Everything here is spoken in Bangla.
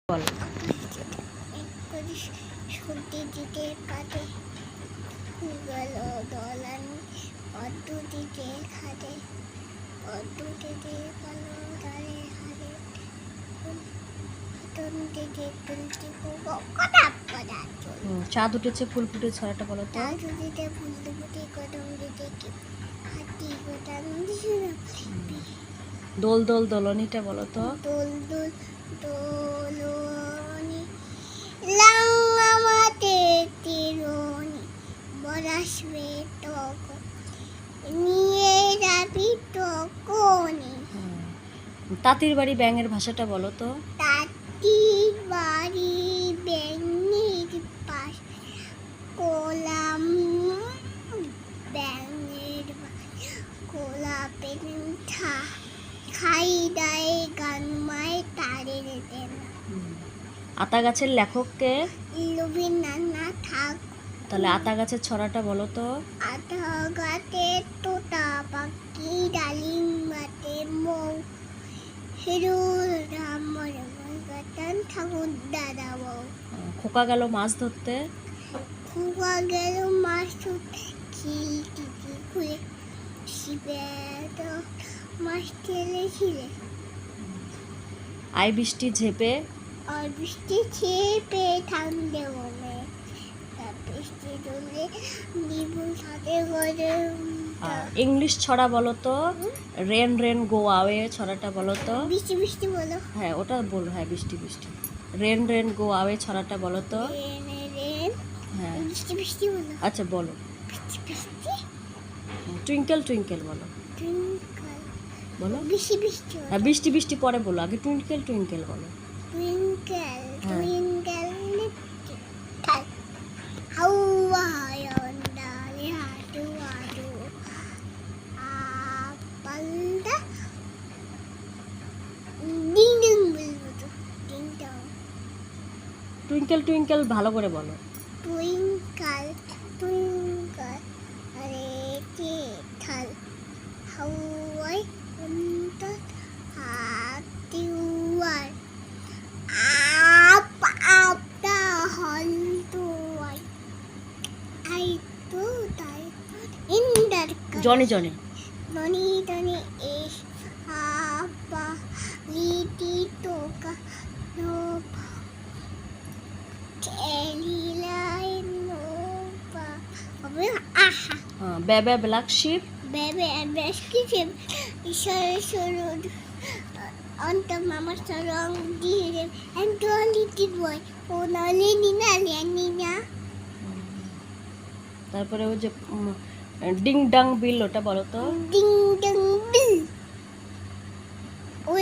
বল। সর্দি দিতে কাটে গেল দলান পদ্ধতিতে খাটে পদ্ধতিতে কালো ডালে হারে দিতে তুলতে কটা কটা চাঁদ উঠেছে ফুল ফুটে ছড়াটা বলো তো। চাঁদ উঠেছে ফুল ফুটে কদম দিতে কি হাতি গোটা দোল দোল দোলনিটা বলো তো। দোল দোল দোলনি লাঙামাতে তিরনি বরাসবে টক নিয়ে যাবি টকনি। তাঁতির বাড়ি ব্যাঙের ভাষাটা বলো তো। তাঁতির বাড়ি ব্যাঙের পাশ কোলাম ব্যাঙের কোলা পেন্থা খাই দায় গান মায় তারের দেন। আতা গাছের লেখককে রবীন্দ্রনাথ ঠাকুর। তাহলে আতা গাছের ছড়াটা বলো তো। আতা গাছে তোতা পাখি ডালিম গাছে মৌ হিরো রামর গান ঠাকুর দাদা বউ। খোকা গেল মাছ ধরতে। খোকা গেল মাছ ধরতে খিল টিকি খুলে শিবে মাছ ঠেলেছিলে। আই বৃষ্টি ঝেপে আর বৃষ্টি ছেপে ঠান্ডে বলে বৃষ্টি জলে বিপুল সাথে করে। ইংলিশ ছড়া বলো তো। রেন রেন গো আওয়ে ছড়াটা বলো তো। বৃষ্টি বৃষ্টি বলো। হ্যাঁ ওটা বলো, হ্যাঁ বৃষ্টি বৃষ্টি। রেন রেন গো আওয়ে ছড়াটা বলো তো। রেন রেন হ্যাঁ বৃষ্টি বৃষ্টি বলো। আচ্ছা বলো। বৃষ্টি বৃষ্টি টুইঙ্কেল টুইঙ্কেল বলো। টুইঙ্কল বলো। বৃষ্টি বৃষ্টি হ্যাঁ বৃষ্টি বৃষ্টি পরে বলো, আগে টুইঙ্কেল টুইঙ্কেল বলো। টুইঙ্কেল হ্যাঁ। Twinkle little how I on ডালে হাটু হাটু আপলটা ডিং ডিং বলবো ডিং ডং। টুইঙ্কেল টুইঙ্কেল ভালো করে বলো। টুইঙ্কল টুইঙ্কল আরে little how I on the হাটু আর up the hall to I to die in the Johnny Johnny Noni Doni is Papa Liti Toka no Telila no Aha baa baa black sheep. Baby and Beskip Ishar on the mama sarong dear and Dolly did boy oh Nali Nina Lenina তারপরে ওই যে ডিং ডাং বিল ওটা বলো তো। ding ding